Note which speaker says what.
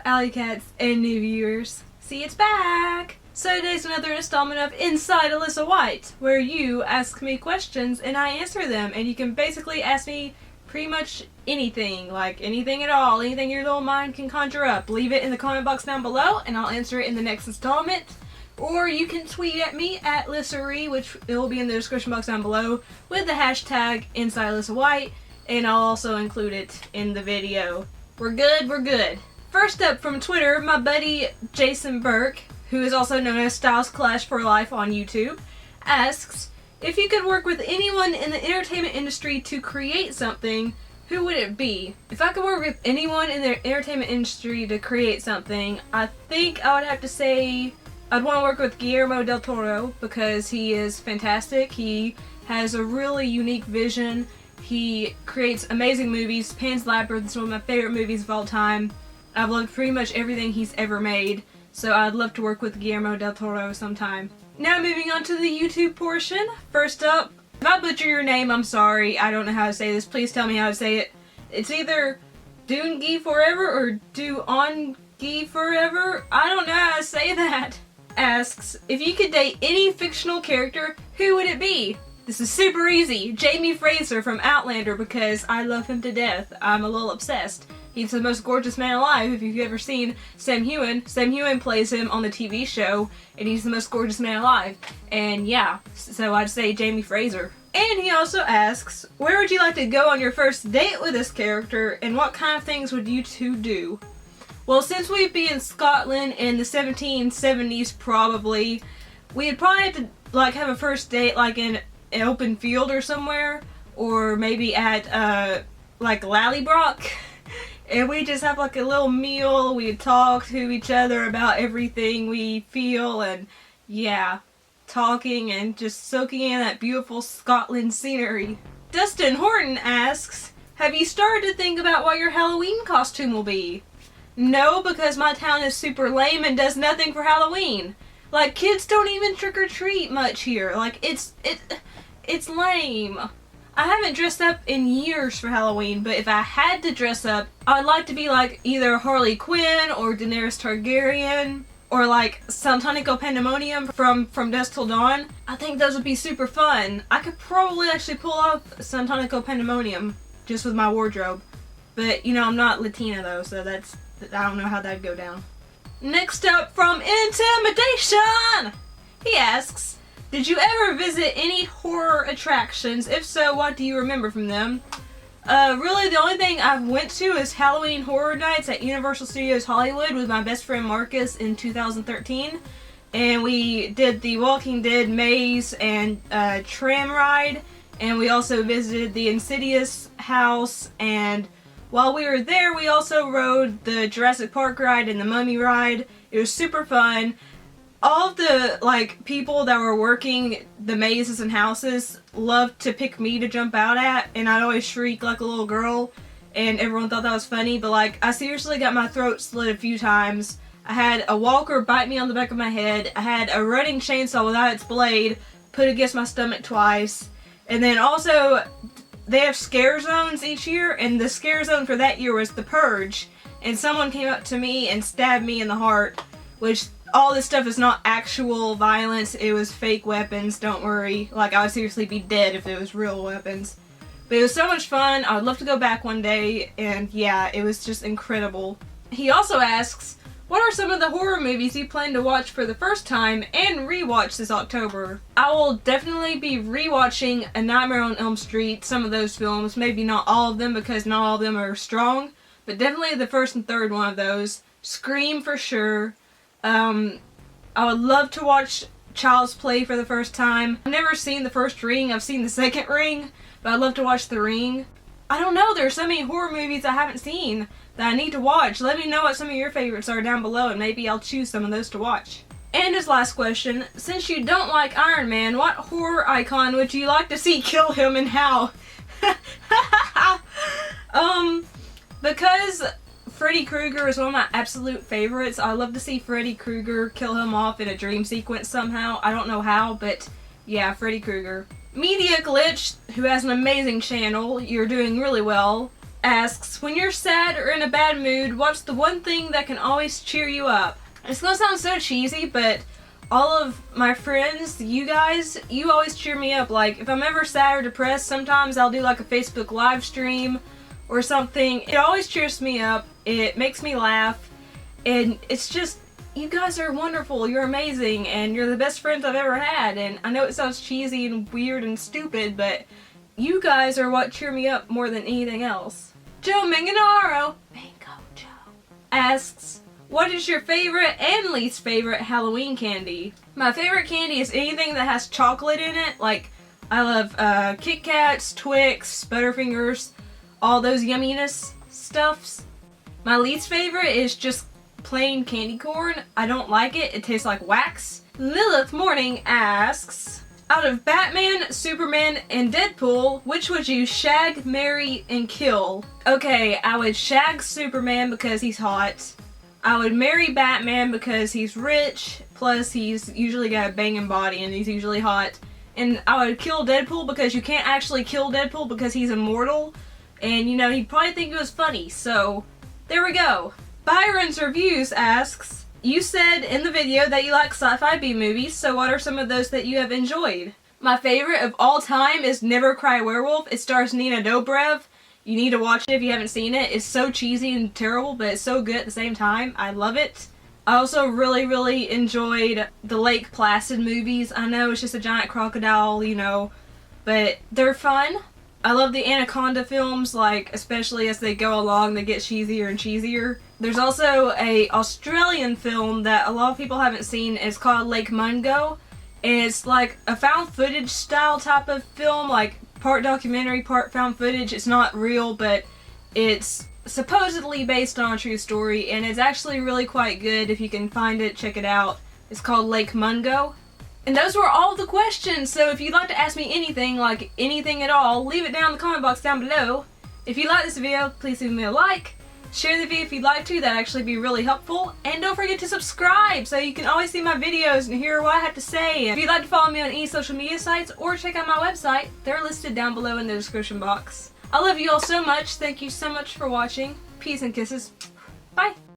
Speaker 1: Alycats and new viewers? See, it's back! So today's another installment of Inside Alyssa White, where you ask me questions and I answer them, and you can basically ask me pretty much anything, like anything at all, anything your little mind can conjure up. Leave it in the comment box down below and I'll answer it in the next installment. Or you can tweet at me at Lyssarie, which it will be in the description box down below, with the hashtag Inside Alyssa White, and I'll also include it in the video. We're good, we're good. First up from Twitter, my buddy Jason Burke, who is also known as Styles Clash for Life on YouTube, asks, if you could work with anyone in the entertainment industry to create something, who would it be? If I could work with anyone in the entertainment industry to create something, I think I would have to say I'd want to work with Guillermo del Toro because he is fantastic. He has a really unique vision. He creates amazing movies. Pan's Labyrinth is one of my favorite movies of all time. I've loved pretty much everything he's ever made, so I'd love to work with Guillermo del Toro sometime. Now moving on to the YouTube portion. First up, if I butcher your name, I'm sorry. I don't know how to say this. Please tell me how to say it. It's either Doongi Forever or Do-On-Gi Forever. I don't know how to say that. Asks, if you could date any fictional character, who would it be? This is super easy. Jamie Fraser from Outlander, because I love him to death. I'm a little obsessed. He's the most gorgeous man alive. If you've ever seen Sam Heughan plays him on the TV show, and he's the most gorgeous man alive. And yeah, so I'd say Jamie Fraser. And he also asks, where would you like to go on your first date with this character, and what kind of things would you two do? Well, since we'd be in Scotland in the 1770s probably, we'd probably have to have a first date in an open field or somewhere, or maybe at Lallybroch. And we just have a little meal, we'd talk to each other about everything we feel, and yeah, talking and just soaking in that beautiful Scotland scenery. Dustin Horton asks, have you started to think about what your Halloween costume will be? No, because my town is super lame and does nothing for Halloween. Kids don't even trick-or-treat much here. It's lame. I haven't dressed up in years for Halloween, but if I had to dress up, I'd like to be either Harley Quinn or Daenerys Targaryen or San Tonico Pandemonium from Dusk Till Dawn. I think those would be super fun. I could probably actually pull off San Tonico Pandemonium just with my wardrobe. But, I'm not Latina though, so I don't know how that'd go down. Next up from Intimidation! He asks, did you ever visit any horror attractions? If so, what do you remember from them? Really the only thing I've went to is Halloween Horror Nights at Universal Studios Hollywood with my best friend Marcus in 2013. And we did the Walking Dead maze and tram ride. And we also visited the Insidious house, and while we were there, we also rode the Jurassic Park ride and the Mummy ride. It was super fun. All of the people that were working the mazes and houses loved to pick me to jump out at, and I'd always shriek like a little girl, and everyone thought that was funny, but I seriously got my throat slit a few times. I had a walker bite me on the back of my head. I had a running chainsaw without its blade put against my stomach twice. And then also, they have scare zones each year, and the scare zone for that year was The Purge, and someone came up to me and stabbed me in the heart, which all this stuff is not actual violence, it was fake weapons, don't worry. I would seriously be dead if it was real weapons. But it was so much fun, I would love to go back one day, and yeah, it was just incredible. He also asks, what are some of the horror movies you plan to watch for the first time and rewatch this October? I will definitely be rewatching A Nightmare on Elm Street, some of those films, maybe not all of them because not all of them are strong, but definitely the first and third one of those. Scream for sure. I would love to watch Child's Play for the first time. I've never seen the first Ring, I've seen the second Ring, but I'd love to watch The Ring. I don't know, there are so many horror movies I haven't seen that I need to watch. Let me know what some of your favorites are down below, and maybe I'll choose some of those to watch. And his last question, since you don't like Iron Man, what horror icon would you like to see kill him and how? Because Freddy Krueger is one of my absolute favorites. I love to see Freddy Krueger kill him off in a dream sequence somehow. I don't know how, but yeah, Freddy Krueger. Media Glitch, who has an amazing channel, you're doing really well. asks, when you're sad or in a bad mood, what's the one thing that can always cheer you up? It's gonna sound so cheesy, but all of my friends, you guys, you always cheer me up. Like, if I'm ever sad or depressed, sometimes I'll do like a Facebook live stream or something. It always cheers me up. It makes me laugh. And it's just, you guys are wonderful. You're amazing. And you're the best friends I've ever had. And I know it sounds cheesy and weird and stupid, but you guys are what cheer me up more than anything else. Joe Manganaro, Mango Joe, asks, what is your favorite and least favorite Halloween candy? My favorite candy is anything that has chocolate in it. Like, I love Kit Kats, Twix, Butterfingers, all those yumminess stuffs. My least favorite is just plain candy corn. I don't like it. It tastes like wax. Lilith Morning asks, out of Batman, Superman, and Deadpool, which would you shag, marry, and kill? Okay, I would shag Superman because he's hot. I would marry Batman because he's rich, plus he's usually got a banging body and he's usually hot. And I would kill Deadpool because you can't actually kill Deadpool because he's immortal. And, you know, he'd probably think it was funny, so there we go. Byron's Reviews asks, you said in the video that you like sci-fi B-movies, so what are some of those that you have enjoyed? My favorite of all time is Never Cry Werewolf. It stars Nina Dobrev. You need to watch it if you haven't seen it. It's so cheesy and terrible, but it's so good at the same time. I love it. I also really enjoyed the Lake Placid movies. I know it's just a giant crocodile, you know, but they're fun. I love the Anaconda films, like, especially as they go along, they get cheesier and cheesier. There's also a Australian film that a lot of people haven't seen. It's called Lake Mungo, and it's like a found footage style type of film, like part documentary, part found footage. It's not real, but it's supposedly based on a true story, and it's actually really quite good. If you can find it, check it out. It's called Lake Mungo. And those were all the questions, so if you'd like to ask me anything, like anything at all, leave it down in the comment box down below. If you like this video, please leave me a like. Share the video if you'd like to, that'd actually be really helpful. And don't forget to subscribe so you can always see my videos and hear what I have to say. If you'd like to follow me on any social media sites or check out my website, they're listed down below in the description box. I love you all so much. Thank you so much for watching. Peace and kisses. Bye.